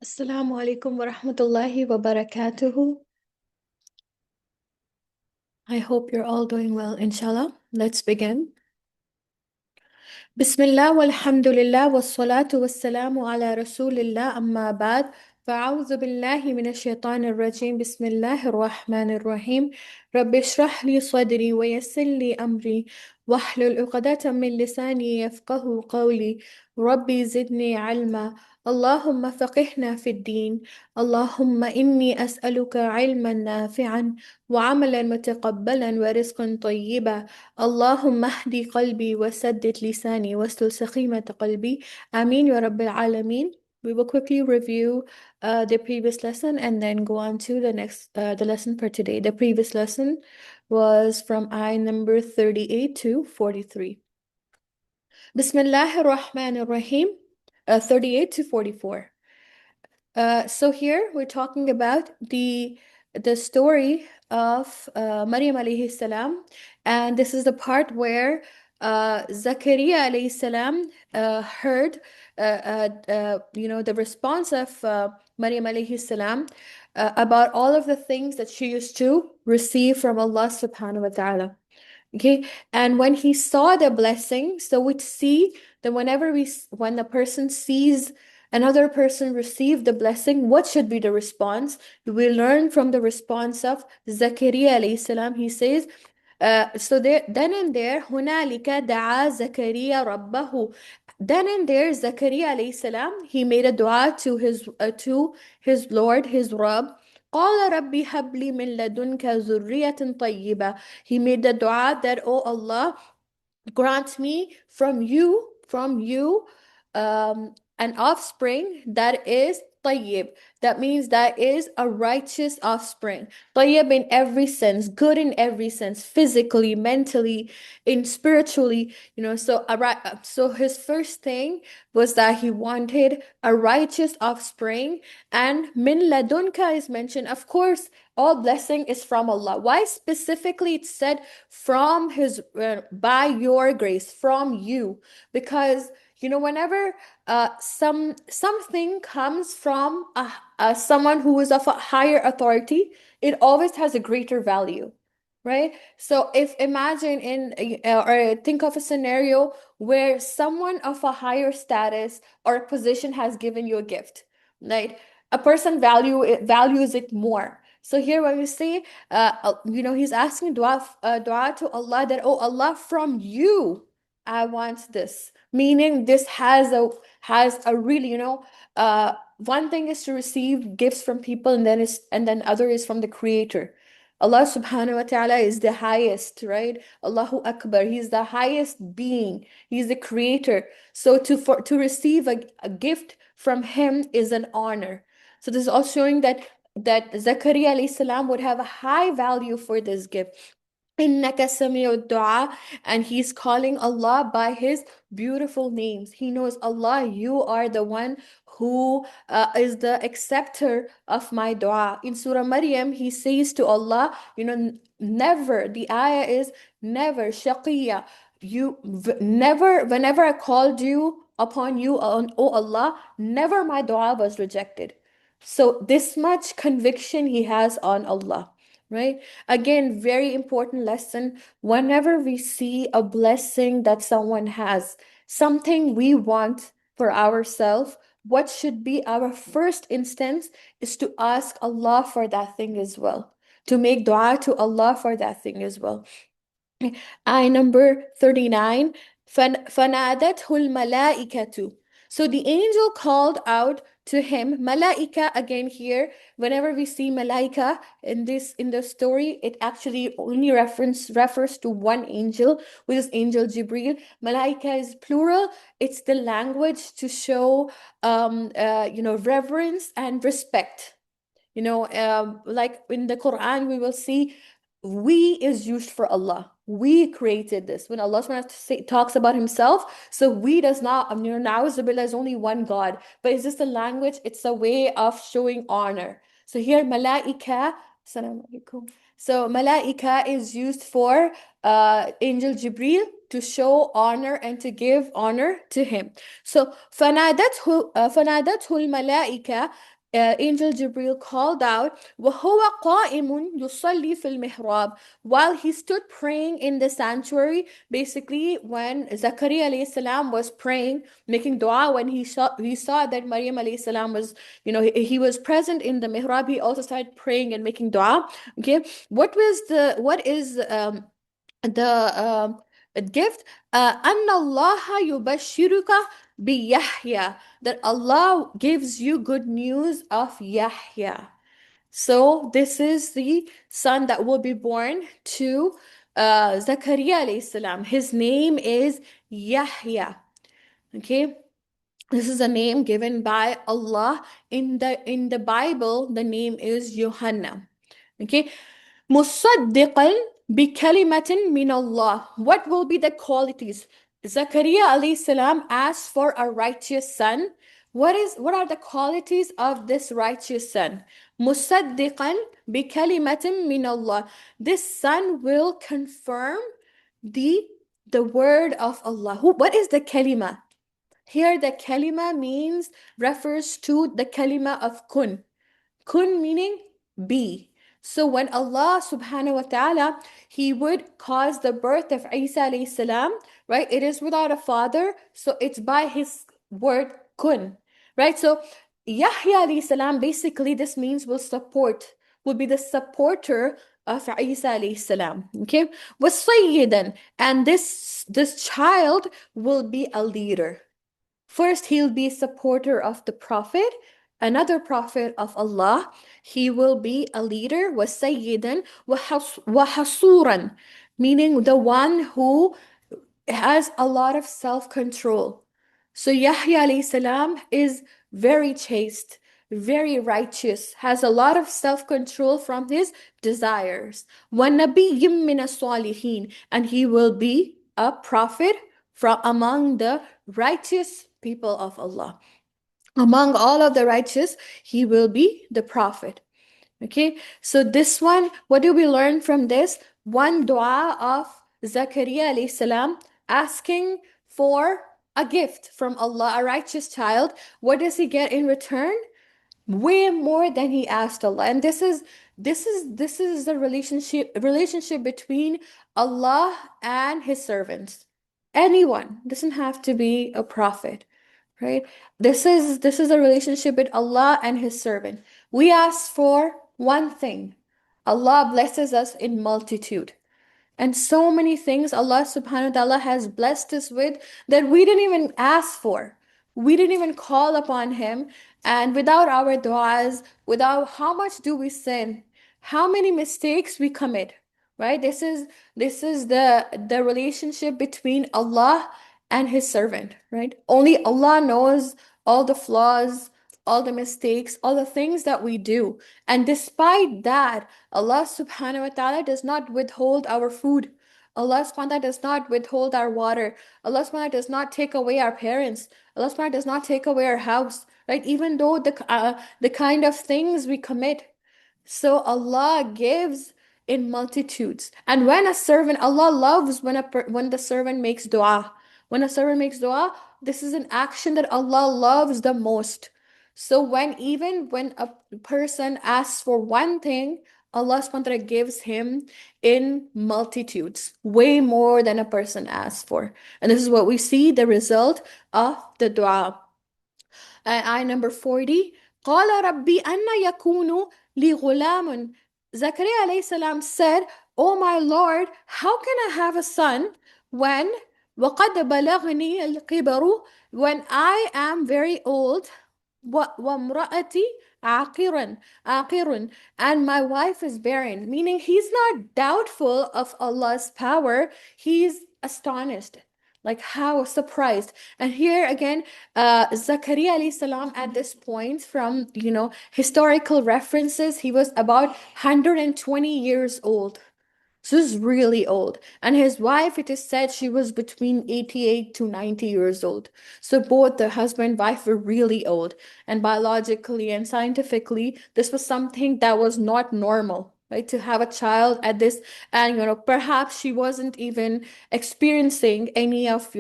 Assalamu alaikum wa rahmatullahi wa barakatuhu. I hope you're all doing well, inshallah. Let's begin. Bismillah walhamdulillah wassalatu wassalamu ala rasulillah amma ba'd. فأعوذ بالله من الشيطان الرجيم بسم الله الرحمن الرحيم رب اشرح لي صدري ويسر لي أمري واحلل عقدة من لساني يفقه قولي ربي زدني علما اللهم فقهنا في الدين اللهم إني أسألك علما نافعا وعملا متقبلا ورزقا طيبا اللهم اهدي قلبي وسدد لساني واستر سخيمة قلبي آمين يا رب العالمين. We will quickly review the previous lesson and then go on to the lesson for today. The previous lesson was from ayah number 38 to 43. Bismillah ar-Rahman ar-Rahim, 38 to 44. So here we're talking about the story of Maryam alayhi salam, and this is the part where Zakaria alayhi salam heard the response of Maryam alayhi salam about all of the things that she used to receive from Allah subhanahu wa ta'ala. Okay, and when he saw the blessing, so we see that when a person sees another person receive the blessing, what should be the response? We learn from the response of Zakaria alayhi salam. He says, so there, then and there, هنالك دعا زكريا ربه. Then and there, Zakaria alayhi salam, he made a dua to his Lord, his Rabb. قال ربي هب لي من لدنك ذرية طيبة. He made the dua that, oh Allah, grant me from you, an offspring that is tayyib. That means that is a righteous offspring. Tayyib in every sense, good in every sense, physically, mentally, in spiritually. So his first thing was that he wanted a righteous offspring, and min ladunka is mentioned. Of course, all blessing is from Allah. Why specifically it said from his by your grace, from you? Because whenever something comes from someone who is of a higher authority, it always has a greater value, right? So if imagine or think of a scenario where someone of a higher status or position has given you a gift, right? A person values it more. So here when we say, he's asking dua to Allah that, oh Allah, from you, I want this. Meaning this has a really, one thing is to receive gifts from people, and then other is from the Creator. Allah subhanahu wa ta'ala is the highest, right? Allahu Akbar. He's the highest being. He's the creator. So to receive a gift from him is an honor. So this is also showing that Zakaria alayhi salam would have a high value for this gift. إِنَّكَ سَمِيعُ الدُّعَاء, and he's calling Allah by his beautiful names. He knows, Allah, you are the one who is the acceptor of my dua. In Surah Maryam, he says to Allah, never, the ayah is never, shaqiya. Never, whenever I called you upon you, oh Allah, never my dua was rejected. So this much conviction he has on Allah, right? Again, very important lesson. Whenever we see a blessing that someone has, something we want for ourselves, what should be our first instance is to ask Allah for that thing as well, to make dua to Allah for that thing as well. Ayah number 39, فَنَادَتْهُ الْمَلَائِكَةُ. So the angel called out to him. Malaika, again here, whenever we see malaika in the story, it actually only refers to one angel, which is angel Jibril. Malaika is plural. It's the language to show reverence and respect. Like in the Quran, we will see we is used for Allah. We created this. When Allah subhanahu wa ta'ala talks about himself, so we does not, na'uzubillah is only one God, but it's just a language, it's a way of showing honor. So here, malaika, assalamu alaikum. So malaika is used for angel Jibril to show honor and to give honor to him. So فنادته الملائكة Angel Jibril called out, وَهُوَ قَائِمٌ يُصَلِّي فِي الْمِحْرَابِ, while he stood praying in the sanctuary. Basically, when Zakaria alayhi salam was praying, making dua, when he saw that Maryam alayhi salam was, he was present in the mihrab, he also started praying and making dua. Okay, what is the gift? أن الله يبشرك بيحيى, that Allah gives you good news of Yahya. So this is the son that will be born to Zakaria alayhi salam. His name is Yahya. Okay, this is a name given by Allah. In the Bible, the name is Yohanna. Okay, مصدقا بكلمة من الله. What will be the qualities? Zakaria alayhi salam asked for a righteous son. What are the qualities of this righteous son? مصدقا بكلمة من الله. This son will confirm the the word of Allah. What is the kalima? Here the kalima refers to the kalima of kun. Kun meaning be. So when Allah subhanahu wa ta'ala, he would cause the birth of Isa alayhi salam, right? It is without a father, so it's by his word kun, right? So Yahya alayhi salam, basically this means will be the supporter of Isa alayhi salam. Okay? Was sayyidan, and this child will be a leader. First, he'll be a supporter of the Prophet, another Prophet of Allah. He will be a leader, was sayyidan, wahasuran, meaning the one who has a lot of self-control. So Yahya alayhi salam is very chaste, very righteous, has a lot of self-control from his desires. وَنَبِيٍّ مِّنَ الصَّالِحِينَ, and he will be a prophet from among the righteous people of Allah. Among all of the righteous, he will be the prophet. Okay, so this one, what do we learn from this? One dua of Zakaria alayhi salam asking for a gift from Allah, a righteous child. What does he get in return? Way more than he asked Allah. And this is the relationship between Allah and his servants. Anyone doesn't have to be a prophet, right? This is a relationship with Allah and his servant. We ask for one thing. Allah blesses us in multitude. And so many things Allah subhanahu wa ta'ala has blessed us with that we didn't even ask for. We didn't even call upon Him. And without our du'as, without, how much do we sin? How many mistakes we commit? Right? This is the relationship between Allah and His servant, right? Only Allah knows all the flaws, all the mistakes, all the things that we do. And despite that, Allah subhanahu wa ta'ala does not withhold our food. Allah subhanahu wa ta'ala does not withhold our water. Allah subhanahu wa ta'ala does not take away our parents. Allah subhanahu wa ta'ala does not take away our house, right? Even though the kind of things we commit. So Allah gives in multitudes. And when a servant, Allah loves when the servant makes dua. When a servant makes dua, this is an action that Allah loves the most. So even when a person asks for one thing, Allah subhanahu wa ta'ala gives him in multitudes, way more than a person asks for. And this is what we see, the result of the dua. Ayah number 40. قال ربي أن يكون لي غلام. Zakaria alayhi salam said, "Oh my Lord, how can I have a son when وقد بلغني الكبر, when I am very old, وامرأتي عاقر, and my wife is barren," meaning he's not doubtful of Allah's power, he's astonished, like how surprised. And here again, Zakaria alayhi salam at this point, from historical references, he was about 120 years old. So this is really old. And his wife, it is said she was between 88 to 90 years old. So both the husband and wife were really old. And biologically and scientifically, this was something that was not normal. right? To have a child at this, and perhaps she wasn't even experiencing any of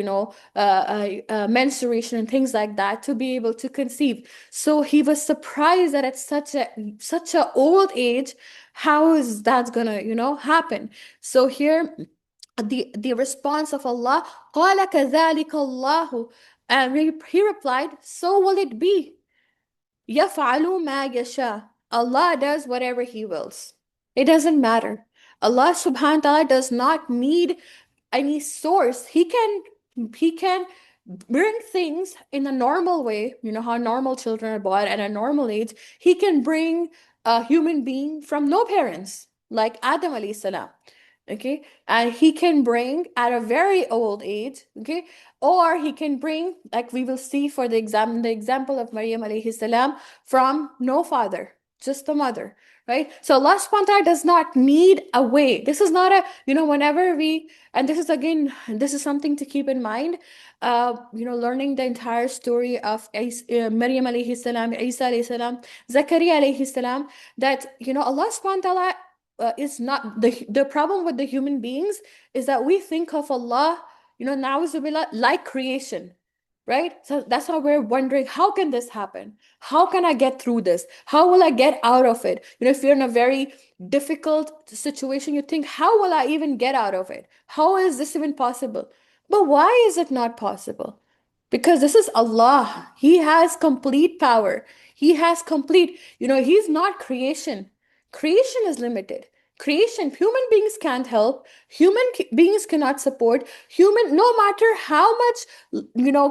menstruation and things like that to be able to conceive. So he was surprised that at such a old age, how is that gonna happen? So here the response of Allah, قال كذلك الله, and he replied, so will it be. يفعل ما يشاء. Allah does whatever He wills. It doesn't matter. Allah subhanahu wa ta'ala does not need any source. He can bring things in a normal way. You know how normal children are born at a normal age. He can bring a human being from no parents, like Adam alayhi salam. Okay, and he can bring at a very old age. Okay, or he can bring, like we will see for the example of Maryam alayhi salam, from no father, just the mother, right? So Allah subhanahu wa ta'ala does not need a way. This is not a, whenever we, and this is again, this is something to keep in mind, learning the entire story of Maryam alayhi salam, Isa alayhi salam, Zakaria alayhi salam, that, Allah subhanahu wa ta'ala is not, the problem with the human beings is that we think of Allah, na'uzubillah, like creation, right? So that's how we're wondering, how can this happen? How can I get through this? How will I get out of it? If you're in a very difficult situation, you think, how will I even get out of it? How is this even possible? But why is it not possible? Because this is Allah. He has complete power. He has complete, He's not creation. Creation is limited. Creation, human beings can't help. Beings cannot support. No matter how much,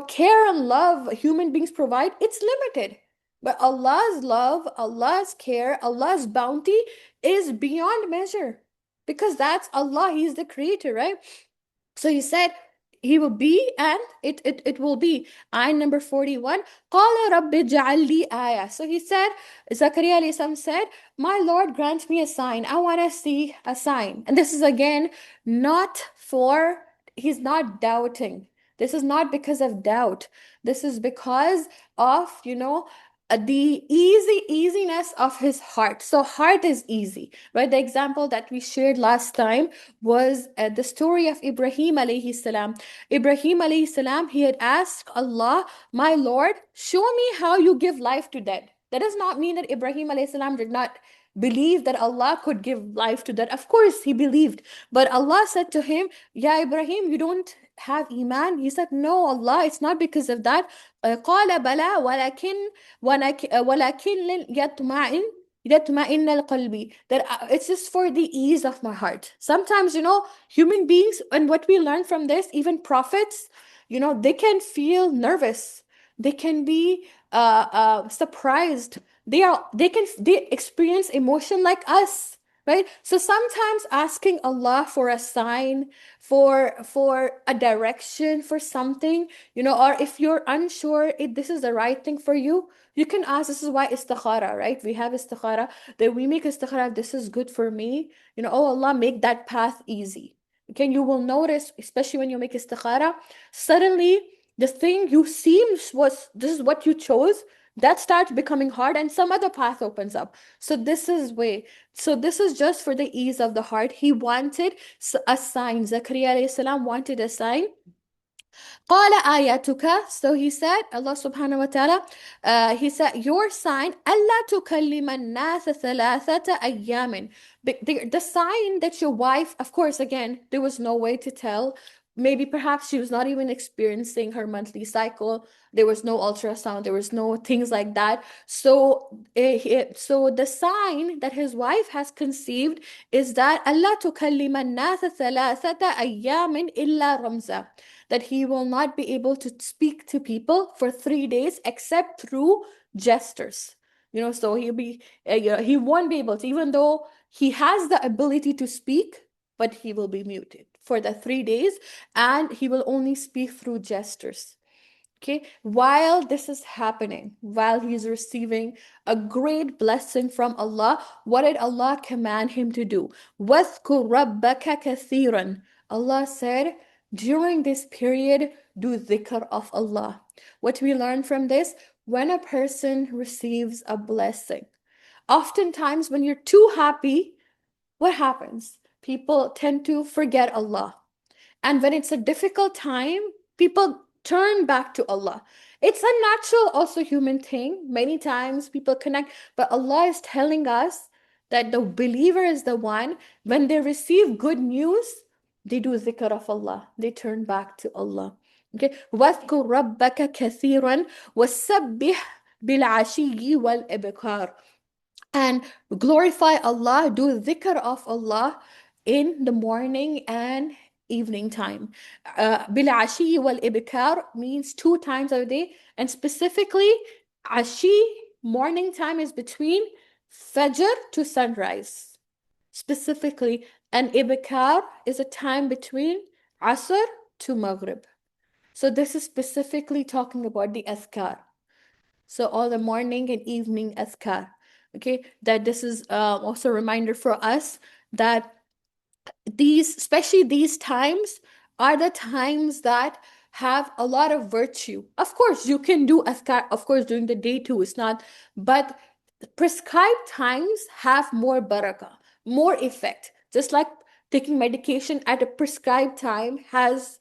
care and love human beings provide, it's limited. But Allah's love, Allah's care, Allah's bounty is beyond measure. Because that's Allah. He's the creator, right? So he said he will be, and it will be. Ayah number 41. قَالَ رَبِّ اجْعَلْ لِي آيَةً. So he said, Zakaria alayhi salam said, my Lord, grant me a sign. I want to see a sign. And this is again not for, he's not doubting. This is not because of doubt. This is because of, the easiness of his heart. So heart is easy, right? The example that we shared last time was the story of Ibrahim alayhi salam. Ibrahim alayhi salam, he had asked Allah, my Lord, show me how you give life to dead. That does not mean that Ibrahim alayhi salam did not believe that Allah could give life to dead. Of course, he believed. But Allah said to him, Ya Ibrahim, you don't have Iman? He said, no, Allah, it's not because of that. قال بلى ولكن يطمئن القلب, that it's just for the ease of my heart. Sometimes, human beings, and what we learn from this, even prophets, they can feel nervous, they can be surprised, they experience emotion like us, right? So sometimes asking Allah for a sign, for a direction, for something, or if you're unsure if this is the right thing for you, you can ask. This is why istikhara, right? We have istikhara, that we make istikhara, this is good for me, oh Allah, make that path easy. Okay, you will notice, especially when you make istikhara, suddenly the thing you seems was this is what you chose, that starts becoming hard and some other path opens up. So this is just for the ease of the heart. He wanted a sign. Zakaria alayhi salam wanted a sign. قال آياتك. So he said, Allah subhanahu wa ta'ala, he said, your sign, ألا تكلم الناس ثلاثة أيام. The sign that your wife, of course, again, there was no way to tell. Maybe perhaps she was not even experiencing her monthly cycle. There was no ultrasound. There was no things like that. So, so the sign that his wife has conceived is that ألا تكلم الناس ثلاثة أيام إلا رمزا, that he will not be able to speak to people for 3 days except through gestures. So he won't be able to, even though he has the ability to speak, but he will be muted for the 3 days, and he will only speak through gestures. Okay, while this is happening, while he's receiving a great blessing from Allah, what did Allah command him to do? وَاذْكُرْ رَبَّكَ كَثِيرًا. Allah said, during this period, do dhikr of Allah. What we learn from this, when a person receives a blessing, oftentimes when you're too happy, what happens? People tend to forget Allah. And when it's a difficult time, people turn back to Allah. It's a natural, also human thing. Many times people connect, but Allah is telling us that the believer is the one, when they receive good news, they do zikr of Allah. They turn back to Allah. Okay. وَاذْكُرْ رَبَّكَ كَثِيرًا وَسَبِّحْ بِالْعَشِيِّ وَالْإِبْكَارِ, and glorify Allah, do dhikr of Allah in the morning and evening time. Bil ashi wal ibkar means 2 times a day, and specifically, ashi, morning time, is between fajr to sunrise. Specifically, and ibkar is a time between asr to maghrib. So this is specifically talking about the azkar. So all the morning and evening azkar. Okay, that this is also a reminder for us that these, especially these times, are the times that have a lot of virtue. Of course, you can do azkar, of course, during the day too. It's not, but prescribed times have more barakah, more effect. Just like taking medication at a prescribed time has,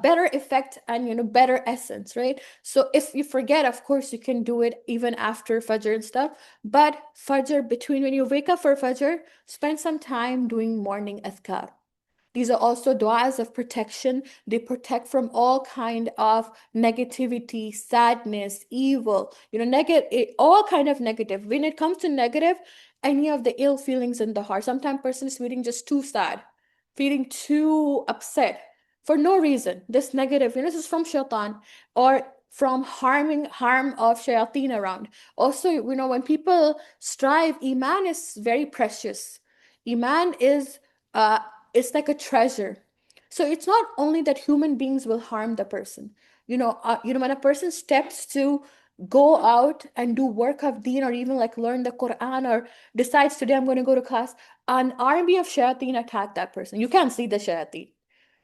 better effect and, better essence, right? So if you forget, of course, you can do it even after Fajr and stuff. But Fajr, between when you wake up for Fajr, spend some time doing morning azkar. These are also du'as of protection. They protect from all kind of negativity, sadness, evil, negative, all kind of negative. When it comes to negative, any of the ill feelings in the heart. Sometimes person is feeling just too sad, feeling too upset for no reason. This negative, this is from shaitan, or from harm of shayateen around. Also, when people strive, iman is very precious. Iman is uh, it's like a treasure. So it's not only that human beings will harm the person. When a person steps to go out and do work of deen, or even like learn the Quran, or decides today I'm going to go to class, an army of shayateen attack that person. You can't see the shayateen.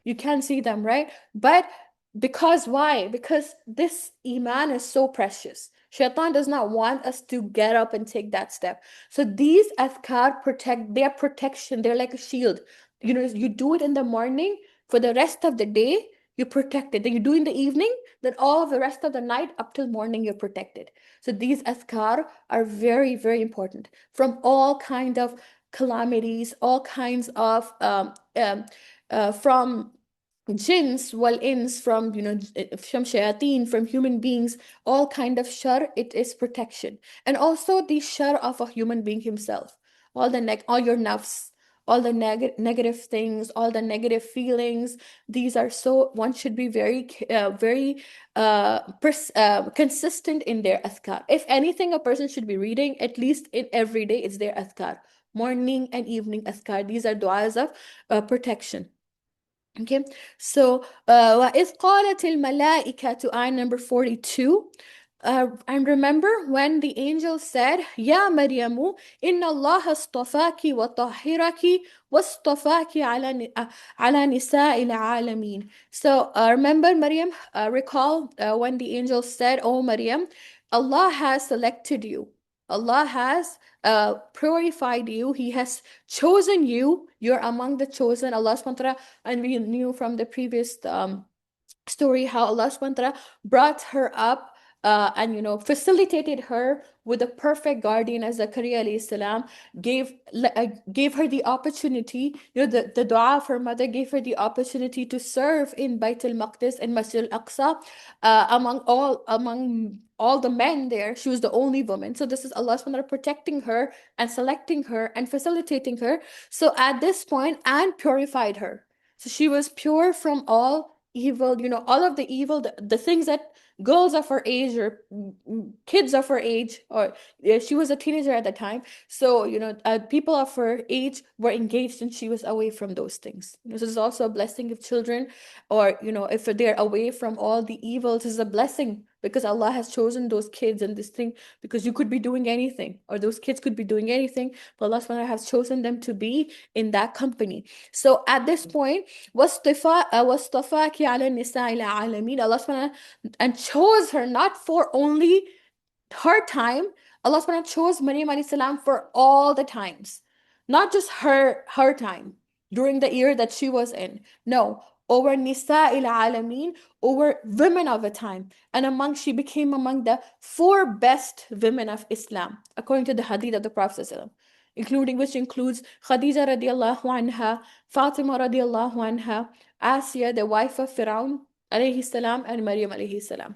You can see them, right? But because why? Because this iman is so precious. Shaitan does not want us to get up and take that step. So these azkar protect, their protection, they're like a shield. You do it in the morning, for the rest of the day, you're protected. Then you do in the evening, then all of the rest of the night up till morning, you're protected. So these azkar are very, very important from all kind of calamities, all kinds of from jinns, wal ins, from from shayateen, from human beings, all kind of shar. It is protection. And also the shar of a human being himself, all your nafs, all the negative things, all the negative feelings. These are, so one should be very very consistent in their azkar. If anything, a person should be reading at least in every day, it's their azkar, morning and evening azkar. These are du'as of protection. Okay, so وَإِذْ قَالَتِ الْمَلَائِكَةُ, ayah number 42. And remember when the angel said, Ya Maryamu, inna Allah astafaki wa tahiraki wa astafaki ala nisa'il alameen. So remember, Maryam, recall when the angel said, Oh Maryam, Allah has selected you. Allah has purified you. He has chosen you. You're among the chosen. Allah subhanahu wa ta'ala, and we knew from the previous story how Allah subhanahu wa ta'ala brought her up and facilitated her with a perfect guardian, as Zakaria alayhi salam gave her the opportunity. The dua of her mother gave her the opportunity to serve in Bait al-Maqdis and Masjid al-Aqsa, among all the men there. She was the only woman. So this is Allah subhanahu wa ta'ala protecting her and selecting her and facilitating her. So at this point, and purified her. So she was pure from all evil, all of the evil, the things that girls of her age, or kids of her age, or yeah, she was a teenager at the time. So, people of her age were engaged, and she was away from those things. This is also a blessing of children, or, if they're away from all the evils, this is a blessing, because Allah has chosen those kids and this thing, because you could be doing anything, or those kids could be doing anything, but Allah subhanahu wa ta'ala has chosen them to be in that company. So at this point, وَاصْطَفَاكِ عَلَى النِّسَاءِ الْعَالَمِينَ, Allah subhanahu, and chose her not for only her time. Allah subhanahu chose Maryam alayhi salam for all the times. Not just her time during the year that she was in. No, over Nisa il Alameen, over women of the time. And among she became among the four best women of Islam, according to the hadith of the Prophet ﷺ, including which includes Khadija radiallahu anha, Fatima radiallahu anha, Asiya, the wife of Firaun alayhi salam, and Maryam alayhi salam.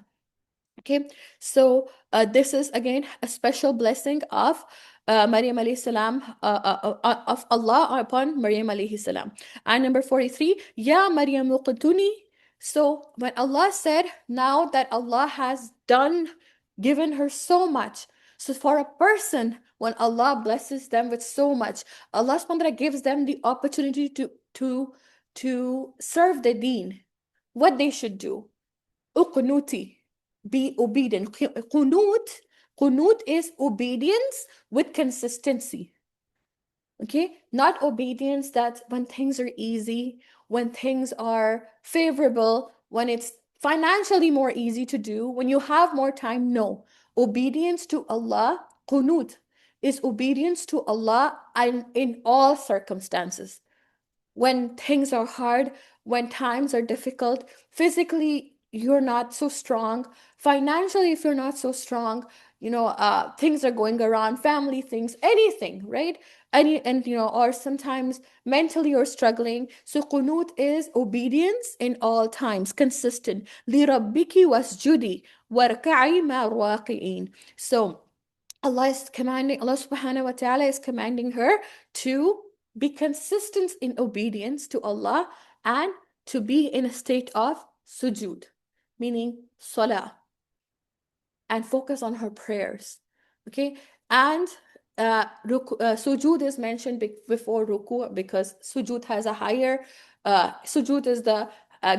Okay, so this is again a special blessing of Maryam alayhi salam, of Allah upon Maryam alayhi salam. And number 43, Ya Maryam uqtuni. So when Allah said, now that Allah has given her so much, so for a person, when Allah blesses them with so much, Allah subhanahu wa ta'ala gives them the opportunity to serve the deen, what they should do. Uqnuti, be obedient. Qunut is obedience with consistency. Okay, not obedience that when things are easy, when things are favorable, when it's financially more easy to do, when you have more time. No, obedience to Allah, qunut, is obedience to Allah in all circumstances. When things are hard, when times are difficult, physically you're not so strong, financially if you're not so strong, things are going around, family things, anything, right? And or sometimes mentally you're struggling. So qunut is obedience in all times, consistent. Li rabbiki wasjudi warka'i ma raqi'in. So Allah subhanahu wa ta'ala is commanding her to be consistent in obedience to Allah and to be in a state of sujud, meaning salah, and focus on her prayers. Okay, and sujud is mentioned before ruku because sujud has a higher, sujud is the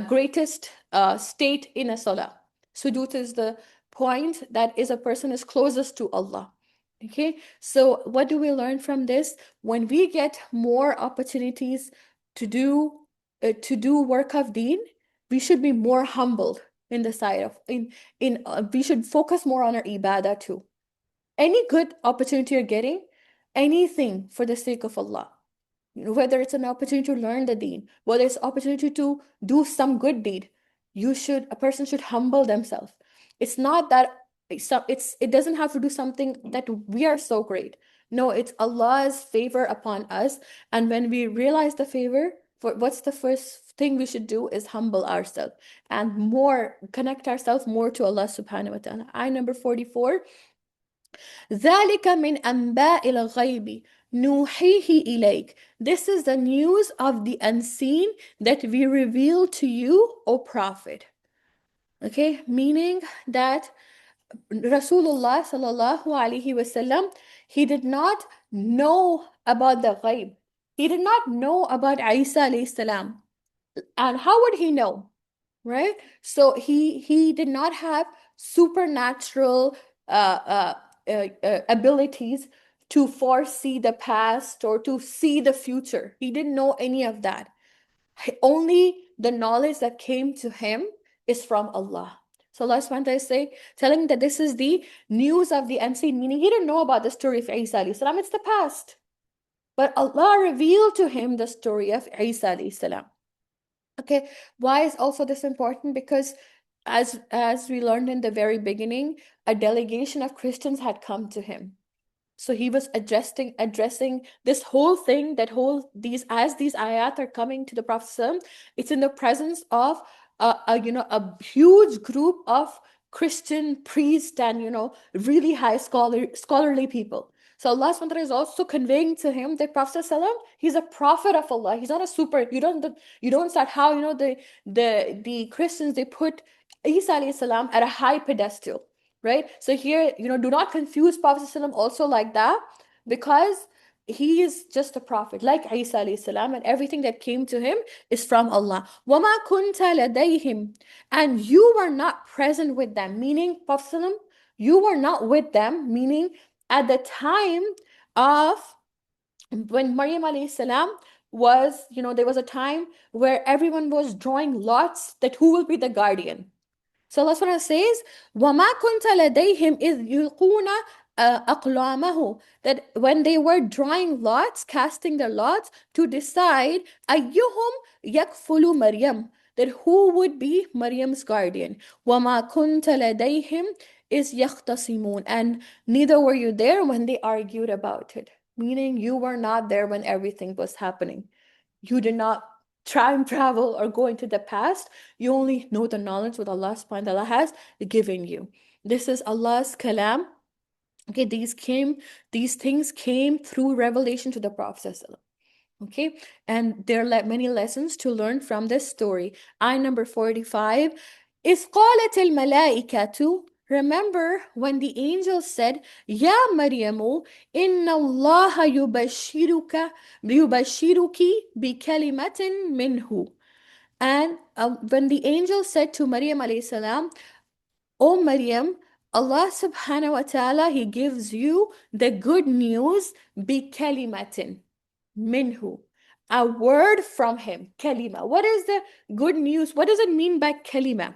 greatest state in a salah. Sujud is the point that is a person is closest to Allah. Okay, so what do we learn from this? When we get more opportunities to do work of deen, we should be more humbled in the side of in we should focus more on our ibadah too. Any good opportunity you're getting, anything for the sake of Allah, whether it's an opportunity to learn the deen, whether it's opportunity to do some good deed, a person should humble themselves. It's not that it doesn't have to do something that we are so great. No, it's Allah's favor upon us. And when we realize the favor, what's the first thing we should do is humble ourselves and more connect ourselves more to Allah subhanahu wa ta'ala. Ayah number 44. ذَلِكَ مِنْ أَنْبَاءِ الْغَيْبِ نُوحِيهِ إِلَيْكَ. This is the news of the unseen that we reveal to you, O Prophet. Okay, meaning that Rasulullah sallallahu alaihi wasallam, he did not know about the ghaib. He did not know about Isa alayhi salam. And how would he know? Right? So he did not have supernatural abilities to foresee the past or to see the future. He didn't know any of that. Only the knowledge that came to him is from Allah. So Allah subhanahu wa ta'ala is telling that this is the news of the unseen, meaning he didn't know about the story of Isa alayhi salam. It's the past. But Allah revealed to him the story of Isa alayhi salam. Okay, why is also this important? Because as we learned in the very beginning, a delegation of Christians had come to him. So he was addressing this whole thing, these ayat are coming to the Prophet, it's in the presence of a huge group of Christian priests and really high scholarly people. So Allah subhanahu wa ta'ala is also conveying to him that Prophet he's a prophet of Allah. He's not a super. You don't start how the Christians, they put Isa alayhi salam at a high pedestal, right? So here, do not confuse Prophet ﷺ also like that, because he is just a prophet like Isa alayhi salam, and everything that came to him is from Allah. وَمَا كُنْتَ لَدَيْهِمْ. And you were not present with them, meaning Prophet ﷺ, you were not with them, meaning at the time of when Maryam alayhi salam was, there was a time where everyone was drawing lots that who will be the guardian. So Allah subhanahu says, وَمَا كُنْتَ لَدَيْهِمْ إِذْ يُلْقُونَ أقلامه, that when they were drawing lots, casting their lots to decide أيهم يكفل مريم, that who would be Maryam's guardian. وما كنت لديهم إذ يختصمون, and neither were you there when they argued about it. Meaning you were not there when everything was happening. You did not time travel or go into the past. You only know the knowledge what Allah subhanahu wa ta'ala has given you. This is Allah's kalam. Okay, these things came through revelation to the Prophet. Okay, and there are many lessons to learn from this story. Ayah number 45. إِذْ قَالَتِ الْمَلَائِكَةُ, remember when the angel said, Ya Maryamu, inna Allah yubashiruki bi kalimatin minhu. And when the angel said to Maryam alayhi salam, O Maryam, Allah subhanahu wa ta'ala, He gives you the good news bi kalimatin minhu, a word from Him. Kalima. What is the good news? What does it mean by kalima?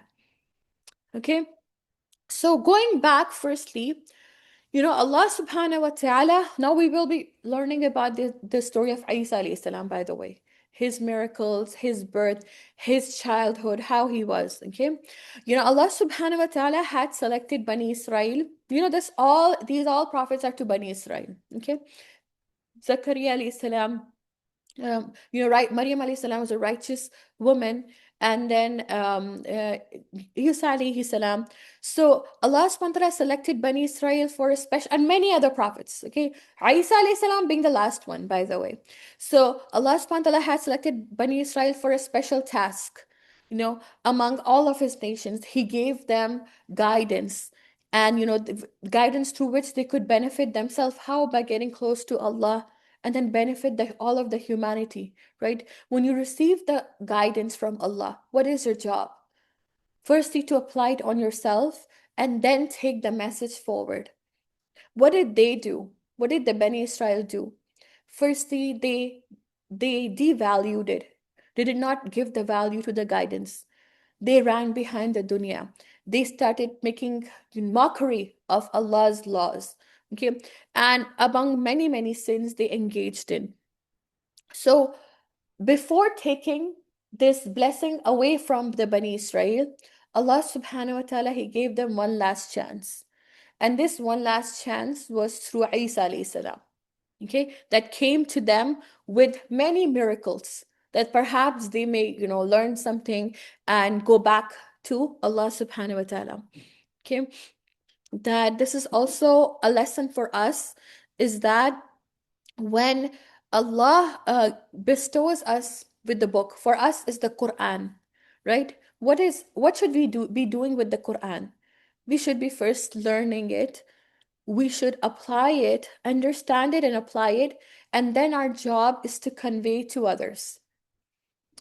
Okay. So going back, firstly, Allah subhanahu wa ta'ala, now we will be learning about the story of Isa alayhi salam, by the way. His miracles, his birth, his childhood, how he was. Okay. Allah subhanahu wa ta'ala had selected Bani Israel. These all prophets are to Bani Israel. Okay. Zakaria alayhi salam, right, Maryam alayhi salam was a righteous woman, and then Isa alayhi salam. So Allah subhanahu wa ta'ala selected Bani Israel for a special, and many other prophets. Okay, Isa alayhi salam being the last one, by the way. So Allah subhanahu wa ta'ala had selected Bani Israel for a special task. Among all of His nations, He gave them guidance, and the guidance through which they could benefit themselves. How? By getting close to Allah, and then benefit all of the humanity, right? When you receive the guidance from Allah, what is your job? Firstly, to apply it on yourself and then take the message forward. What did they do? What did the Bani Israel do? Firstly, they devalued it. They did not give the value to the guidance. They ran behind the dunya. They started making mockery of Allah's laws. Okay, and among many, many sins they engaged in. So before taking this blessing away from the Bani Israel, Allah subhanahu wa ta'ala, He gave them one last chance. And this one last chance was through Isa alayhi salam. Okay, that came to them with many miracles, that perhaps they may, learn something and go back to Allah subhanahu wa ta'ala. Okay, that this is also a lesson for us, is that when Allah bestows us with the book, for us is the Quran, right? What should we be doing with the Quran? We should be first learning it. We should apply it, understand it and apply it, and then our job is to convey to others.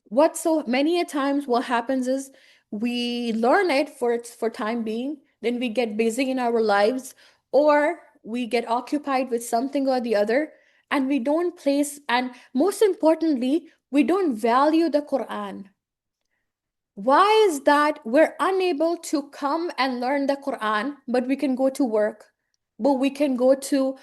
What so many a times what happens is we learn it for time being, then we get busy in our lives, or we get occupied with something or the other, and we don't place, and most importantly, we don't value the Quran. Why is that we're unable to come and learn the Quran, but we can go to work, but we can go to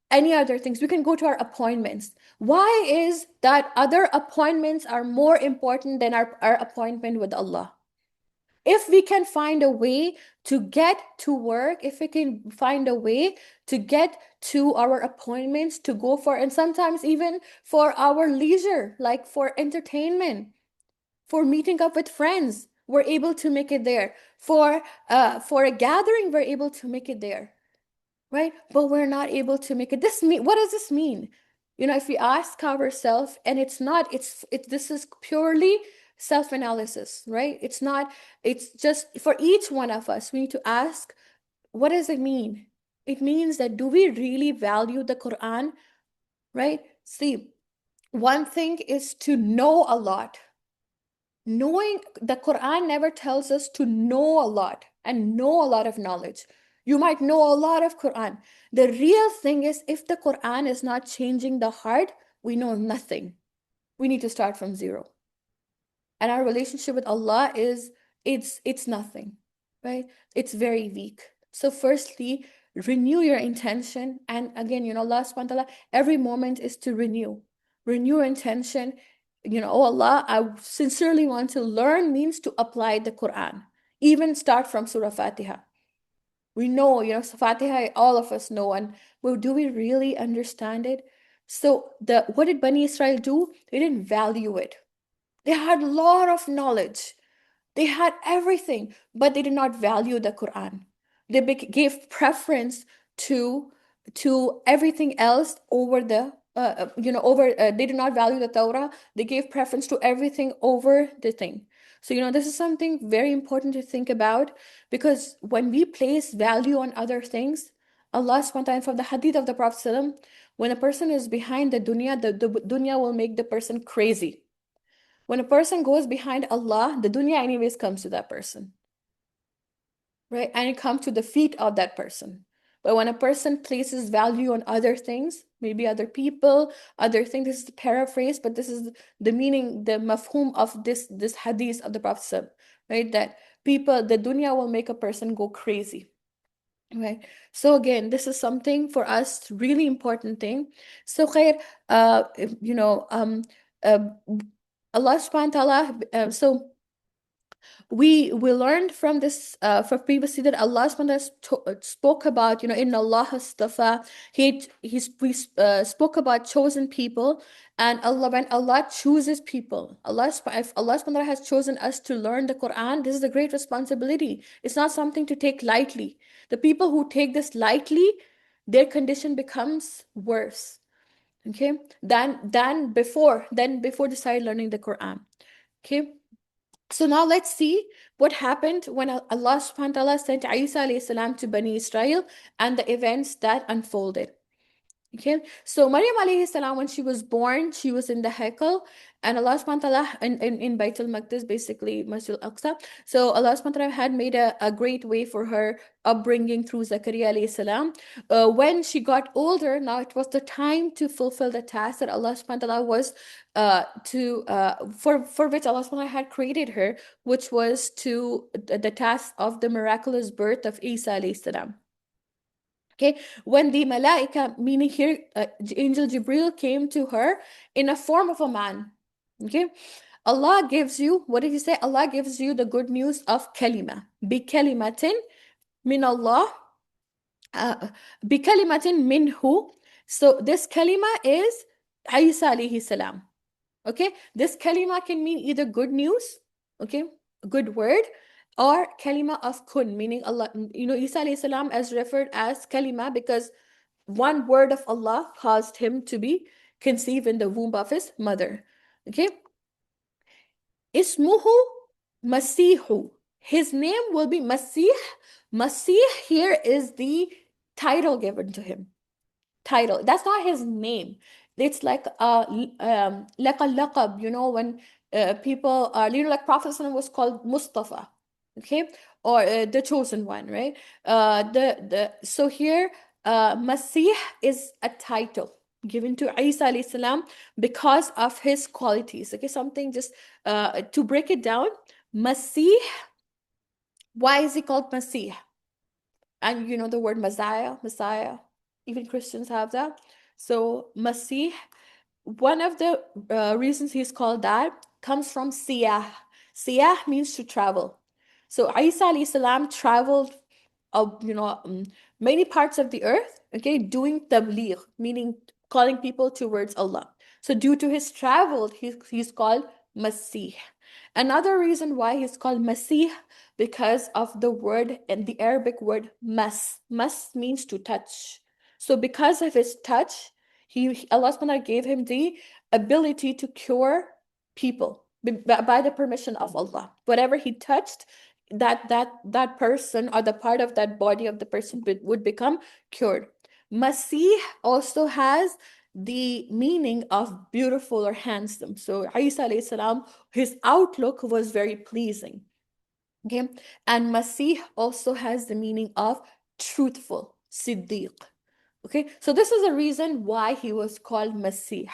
any other things, we can go to our appointments? Why is that other appointments are more important than our appointment with Allah? If we can find a way to get to work, if we can find a way to get to our appointments, to go for, and sometimes even for our leisure, like for entertainment, for meeting up with friends, we're able to make it there. For a gathering, we're able to make it there, right? But we're not able to make it. What does this mean? If we ask ourselves, and this is purely self-analysis, right? It's just for each one of us, we need to ask, what does it mean? It means that, do we really value the Quran, right? See, one thing is to know a lot. Knowing the Quran never tells us to know a lot and know a lot of knowledge. You might know a lot of Quran. The real thing is, if the Quran is not changing the heart, we know nothing. We need to start from zero. And our relationship with Allah it's nothing, right? It's very weak. So firstly, renew your intention. And again, Allah subhanahu wa ta'ala, every moment is to renew your intention. Oh Allah, I sincerely want to learn means to apply the Quran. Even start from Surah Fatiha. We know, Fatiha, all of us know, and well, do we really understand it? So what did Bani Israel do? They didn't value it. They had a lot of knowledge. They had everything, but they did not value the Quran. They gave preference to everything else over they did not value the Torah. They gave preference to everything over the thing. So, this is something very important to think about, because when we place value on other things, Allah subhanahu wa ta'ala, from the hadith of the Prophet ﷺ, when a person is behind the dunya, the dunya will make the person crazy. When a person goes behind Allah, the dunya anyways comes to that person, right? And it comes to the feet of that person. But when a person places value on other things, maybe other people, other things, this is the paraphrase, but this is the meaning, the mafhum of this hadith of the Prophet, right? That the dunya will make a person go crazy. Right. So again, this is something for us, really important thing. So khair, uh, you know, uh, Allah subhanahu wa ta'ala, so we learned from this from previously that Allah subhanahu wa ta'ala spoke about, in Allah astafa, spoke about chosen people. And when Allah chooses people, if Allah subhanahu wa ta'ala has chosen us to learn the Quran, this is a great responsibility. It's not something to take lightly. The people who take this lightly, their condition becomes worse, okay, than before they started learning the Quran. Okay. So now let's see what happened when Allah subhanahu wa ta'ala sent Isa alayhi salam to Bani Israel and the events that unfolded. Okay, so Maryam alayhi salam, when she was born, she was in the Haikal, and Allah subhanahu wa ta'ala in Baitul Maqdis, basically Masjid al-Aqsa. So Allah subhanahu wa ta'ala had made a great way for her upbringing through Zakaria alayhi salam. When she got older, now it was the time to fulfill the task that Allah subhanahu wa ta'ala was for which Allah subhanahu wa ta'ala had created her, which was to the task of the miraculous birth of Isa alayhi salam. Okay, when the malaika, meaning here, angel Jibril, came to her in a form of a man. Okay, Allah gives you, what did he say? Allah gives you the good news of kalima. Bi kalimatin min Allah, bi kalimatin minhu. So this kalima is Isa alayhi salam. Okay, this kalima can mean either good news, okay, good word, or kalima of kun, meaning Allah. Isa alayhi salam is referred as kalima because one word of Allah caused him to be conceived in the womb of his mother. Okay, ismuhu Masihu. His name will be Masih. Masih here is the title given to him. Title. That's not his name. It's like a laqab, when people are, like Prophet was called Mustafa, okay, or the chosen one, right? So here, Masih is a title given to Isa alayhi salam because of his qualities. Okay, something just to break it down. Masih, why is he called Masih? And the word Messiah, even Christians have that. So Masih, one of the reasons he's called that comes from siyah. Siyah means to travel. So Isa alayhi salam traveled many parts of the earth, okay, doing tabligh, meaning calling people towards Allah. So due to his travel, he's called Masih. Another reason why he's called Masih, because of the word, and the Arabic word mas. Mas means to touch. So because of his touch, Allah subhanahu wa ta'ala gave him the ability to cure people by the permission of Allah. Whatever he touched, that person or the part of that body of the person would become cured. Masih also has the meaning of beautiful or handsome. So Isa alayhi salam, his outlook was very pleasing. Okay, and Masih also has the meaning of truthful, Siddiq. Okay, so this is the reason why he was called Masih.